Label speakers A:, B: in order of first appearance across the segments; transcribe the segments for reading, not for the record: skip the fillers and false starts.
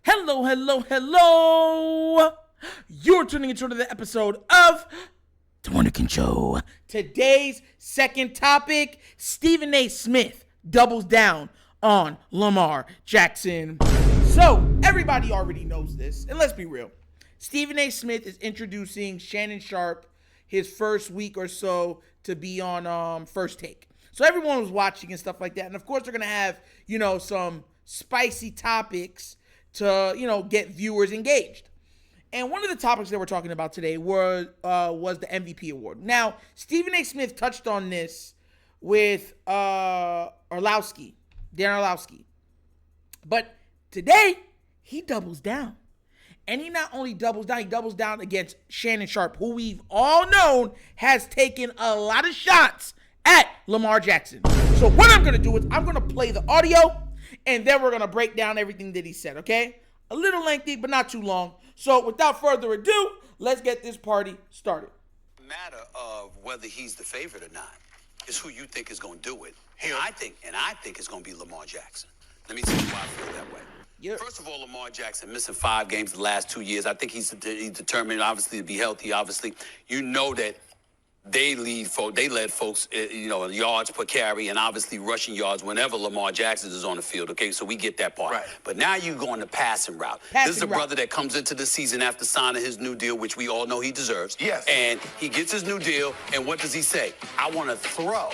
A: Hello, hello, hello. You're tuning into another episode of TheWunderkindShow. Today's second topic, Stephen A. Smith doubles down on Lamar Jackson. So, everybody already knows this, and let's be real. Stephen A. Smith is introducing Shannon Sharpe his first week or so to be on First Take. So everyone was watching and stuff like that. And of course, they're going to have, some spicy topics to, get viewers engaged. And one of the topics that we're talking about today was the MVP award. Now, Stephen A. Smith touched on this with Dan Orlovsky. But today, he doubles down. And he not only doubles down against Shannon Sharpe, who we've all known has taken a lot of shots at Lamar Jackson. So what I'm going to do is I'm going to play the audio, and then we're going to break down everything that he said, okay? A little lengthy, but not too long. So without further ado, let's get this party started.
B: The matter of whether he's the favorite or not is who you think is going to do it. And I think it's going to be Lamar Jackson. Let me tell you why I feel that way.
A: Yeah.
B: First of all, Lamar Jackson missing 5 games the last 2 years. I think he's determined, obviously, to be healthy. Obviously, you know that they led folks, yards per carry and obviously rushing yards whenever Lamar Jackson is on the field. Okay, so we get that part. Right. But now you're going the passing route. This is a brother that comes into the season after signing his new deal, which we all know he deserves. Yes. And he gets his new deal, and what does he say? I want to throw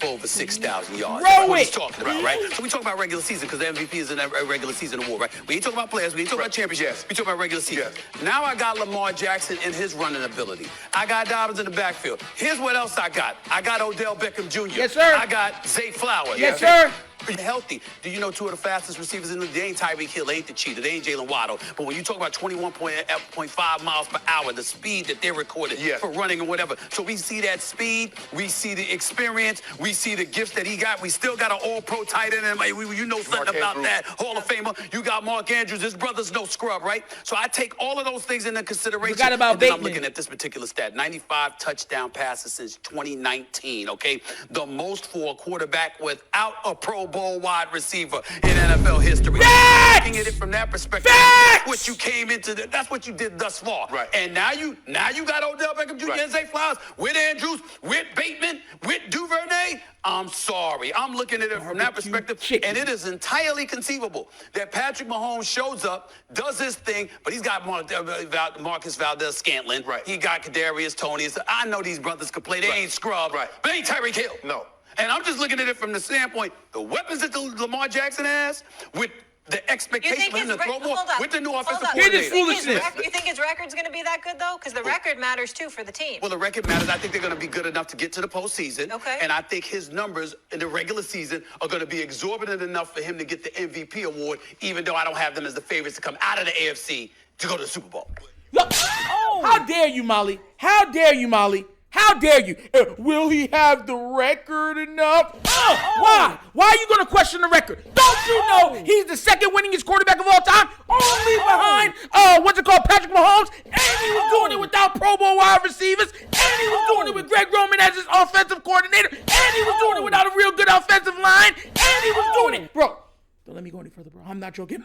B: for over 6,000 yards. That's what he's talking about, right? So we talk about regular season because the MVP is a regular season award, right? We ain't talking about players. We ain't talking about championships. We talking about regular season. Now I got Lamar Jackson and his running ability. I got Dobbins in the backfield. Here's what else I got. I got Odell Beckham Jr.
A: Yes, sir.
B: I got Zay Flowers.
A: Yes, sir.
B: Healthy. Do you know 2 of the fastest receivers in the league? They ain't Tyreek Hill, they ain't the cheetah, they ain't Jalen Waddle. But when you talk about 21.5 miles per hour, the speed that they're recorded for running and whatever. So we see that speed, we see the experience, we see the gifts that he got. We still got an all-pro tight end, and you know something about that. Hall of Famer. You got Mark Andrews. His brother's no scrub, right? So I take all of those things into consideration.
A: Forgot about
B: Bateman. I'm looking at this particular stat. 95 touchdown passes since 2019, okay? The most for a quarterback without a Pro Bowl wide receiver in NFL history.
A: Facts!
B: Looking at it from that perspective,
A: Facts!
B: that's what you came into. That's what you did thus far. Right. And now you got Odell Beckham Jr. and Zay Flowers with Andrews, with Bateman, with Duvernay. I'm sorry. I'm looking at it from that perspective, and it is entirely conceivable that Patrick Mahomes shows up, does his thing, but he's got Marcus Valdez-Scantling. Right. He got Kadarius Toney. So I know these brothers could play. They ain't scrub. Right. But they ain't Tyreek Hill. No. And I'm just looking at it from the standpoint, the weapons that Lamar Jackson has, with the expectation for him to throw more, with the new offensive coordinator.
C: You think his record's going to be that good, though? Because the record matters, too, for the team.
B: Well, the record matters. I think they're going to be good enough to get to the postseason.
C: Okay.
B: And I think his numbers in the regular season are going to be exorbitant enough for him to get the MVP award, even though I don't have them as the favorites to come out of the AFC to go to the Super Bowl.
A: Look, how dare you, Molly? How dare you, Molly? How dare you? Will he have the record enough? Why? Why are you going to question the record? Don't you know he's the second winningest quarterback of all time? Only behind, Patrick Mahomes. And he was doing it without Pro Bowl wide receivers. And he was doing it with Greg Roman as his offensive coordinator. And he was doing it without a real good offensive line. And he was doing it. Bro, don't let me go any further, bro. I'm not joking.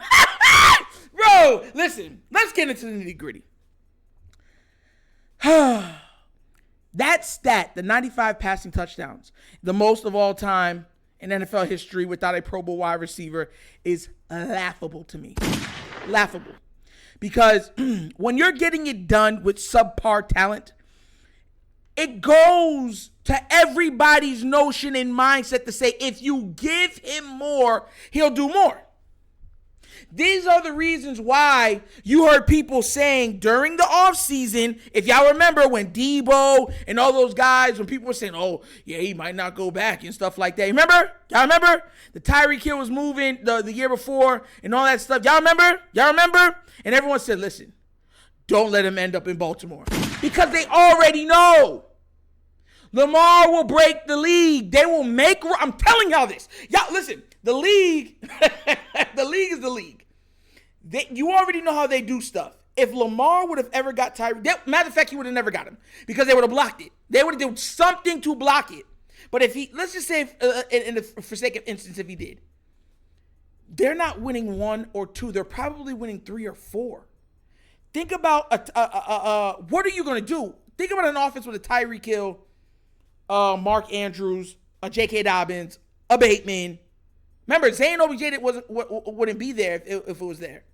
A: Bro, listen. Let's get into the nitty-gritty. That stat, the 95 passing touchdowns, the most of all time in NFL history without a Pro Bowl wide receiver, is laughable to me. Laughable. Because when you're getting it done with subpar talent, it goes to everybody's notion and mindset to say, if you give him more, he'll do more. These are the reasons why you heard people saying during the offseason, if y'all remember when Debo and all those guys, when people were saying, oh, yeah, he might not go back and stuff like that. Remember? Y'all remember? The Tyreek Hill was moving the year before and all that stuff. Y'all remember? And everyone said, listen, don't let him end up in Baltimore. Because they already know. Lamar will break the league. They will make, I'm telling y'all this. Y'all, listen, the league, the league is the league. You already know how they do stuff. If Lamar would have ever got Tyreek, matter of fact, he would have never got him because they would have blocked it. They would have done something to block it. But if he, let's just say, for sake of instance, if he did, they're not winning 1 or 2. They're probably winning 3 or 4. Think about what are you going to do? Think about an offense with a Tyreek Hill, Mark Andrews, a J.K. Dobbins, a Bateman. Remember, Zane OBJ wouldn't be there if it was there.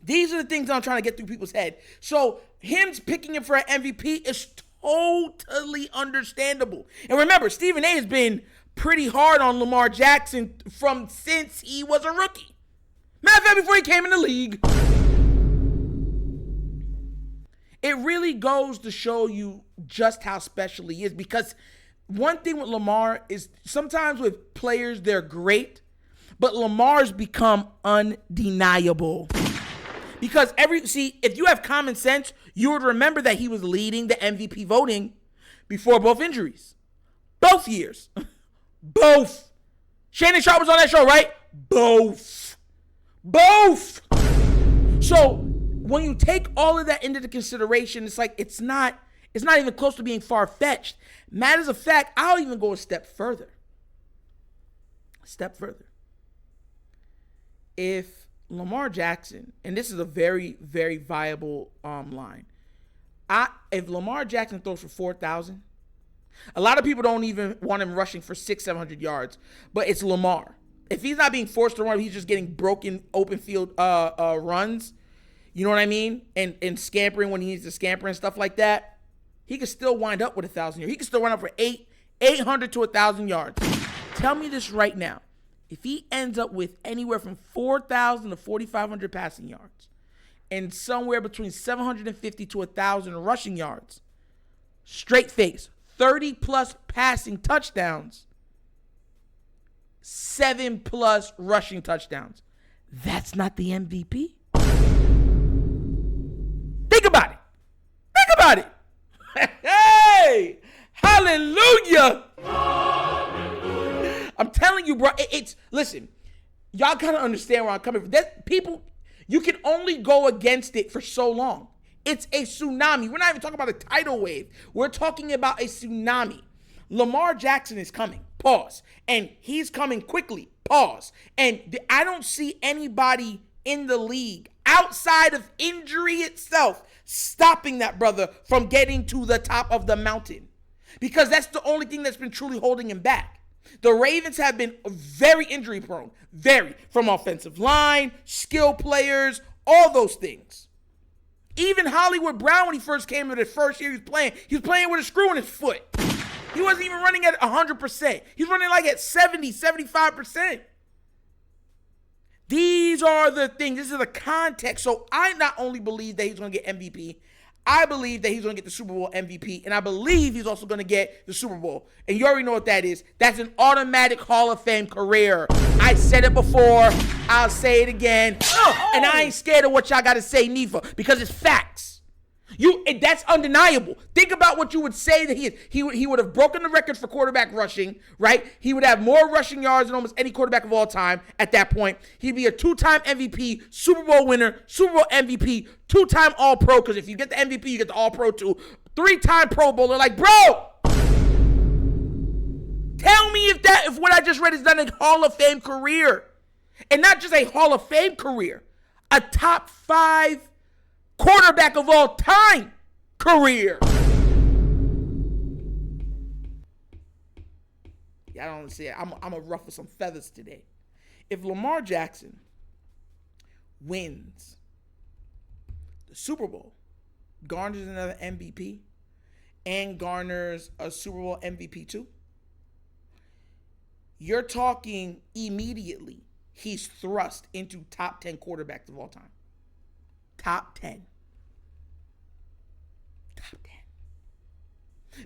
A: These are the things I'm trying to get through people's head. So him picking him for an MVP is totally understandable. And remember, Stephen A. has been pretty hard on Lamar Jackson since he was a rookie. Matter of fact, before he came in the league. It really goes to show you just how special he is, because one thing with Lamar is sometimes with players, they're great, but Lamar's become undeniable. Because if you have common sense, you would remember that he was leading the MVP voting before both injuries. Both years. Both. Shannon Sharpe was on that show, right? Both. So when you take all of that into consideration, it's like it's not even close to being far-fetched. Matters of fact, I'll even go a step further. If Lamar Jackson, and this is a very, very viable line. If Lamar Jackson throws for 4,000, a lot of people don't even want him rushing for 600-700 yards, but it's Lamar. If he's not being forced to run, he's just getting broken open field runs, you know what I mean? And scampering when he needs to scamper and stuff like that, he could still wind up with 1,000 yards. He could still run up for 800 to 1,000 yards. Tell me this right now. If he ends up with anywhere from 4,000 to 4,500 passing yards and somewhere between 750 to 1,000 rushing yards, straight face, 30-plus passing touchdowns, 7-plus rushing touchdowns, that's not the MVP? Think about it. Hey! Hallelujah! I'm telling you, bro, listen, y'all gotta understand where I'm coming from. People, you can only go against it for so long. It's a tsunami. We're not even talking about a tidal wave. We're talking about a tsunami. Lamar Jackson is coming, pause. And he's coming quickly, pause. And I don't see anybody in the league outside of injury itself stopping that brother from getting to the top of the mountain. Because that's the only thing that's been truly holding him back. The Ravens have been very injury prone, from offensive line, skill players, all those things. Even Hollywood Brown, when he first came in the first year he was playing with a screw in his foot. He wasn't even running at 100%. He's running like at 70, 75%. These are the things. This is the context. So I not only believe that he's going to get MVP, I believe that he's going to get the Super Bowl MVP, and I believe he's also going to get the Super Bowl. And you already know what that is. That's an automatic Hall of Fame career. I said it before. I'll say it again. And I ain't scared of what y'all got to say, neither, because it's facts. That's undeniable. Think about what you would say that he is. He would have broken the record for quarterback rushing, right? He would have more rushing yards than almost any quarterback of all time at that point. He'd be a 2-time MVP, Super Bowl winner, Super Bowl MVP, 2-time All-Pro, because if you get the MVP, you get the All-Pro too. 3-time Pro Bowler. Like, bro, tell me if what I just read is done a Hall of Fame career. And not just a Hall of Fame career, a top 5 quarterback of all time career. Yeah, I don't see it. I'm going to ruffle some feathers today. If Lamar Jackson wins the Super Bowl, garners another MVP, and garners a Super Bowl MVP too, you're talking immediately he's thrust into top 10 quarterbacks of all time. Top 10.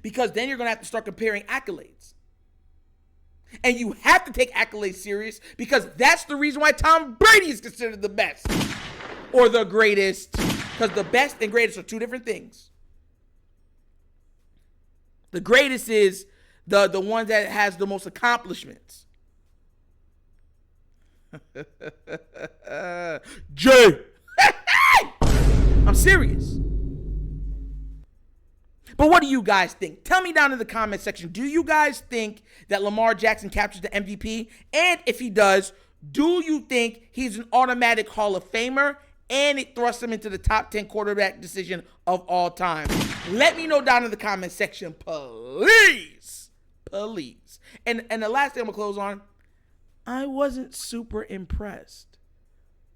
A: Because then you're going to have to start comparing accolades. And you have to take accolades serious, because that's the reason why Tom Brady is considered the best or the greatest. Because the best and greatest are two different things. The greatest is the one that has the most accomplishments. Jay. I'm serious. But what do you guys think? Tell me down in the comment section. Do you guys think that Lamar Jackson captures the MVP? And if he does, Do you think he's an automatic Hall of Famer? And it thrusts him into the top 10 quarterback decision of all time. Let me know down in the comment section, please. Please. And the last thing I'm going to close on, I wasn't super impressed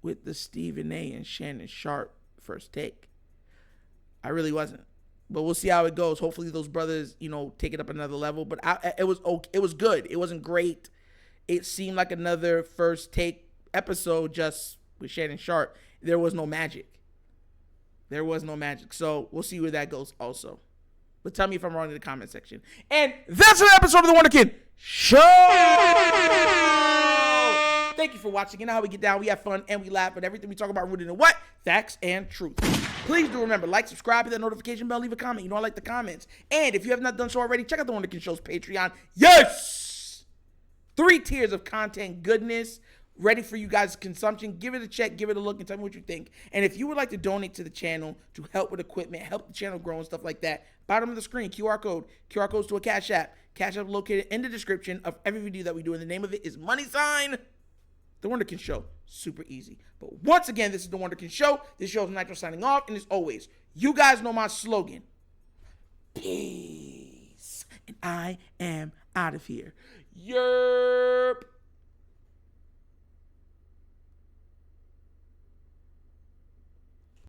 A: with the Stephen A. and Shannon Sharpe first take. I really wasn't. But we'll see how it goes. Hopefully those brothers, take it up another level. But it was okay. It was good. It wasn't great. It seemed like another first take episode just with Shannon Sharpe. There was no magic. So we'll see where that goes also. But tell me if I'm wrong in the comment section. And that's an episode of The Wonder Kid Show. Thank you for watching. You know how we get down. We have fun and we laugh. But everything we talk about rooted in what? Facts and truth. Please do remember, like, subscribe, hit that notification bell, leave a comment. I like the comments. And if you have not done so already, check out The Wonder Kid Show's Patreon. Yes! 3 tiers of content goodness ready for you guys' consumption. Give it a check, give it a look, and tell me what you think. And if you would like to donate to the channel to help with equipment, help the channel grow and stuff like that, bottom of the screen, QR codes to a Cash App. Cash App located in the description of every video that we do, and the name of it is The Wunderkind Show. Super easy. But once again, this is The Wunderkind Show. This show is Nitro signing off, and as always, you guys know my slogan. Peace. And I am out of here. Yerp.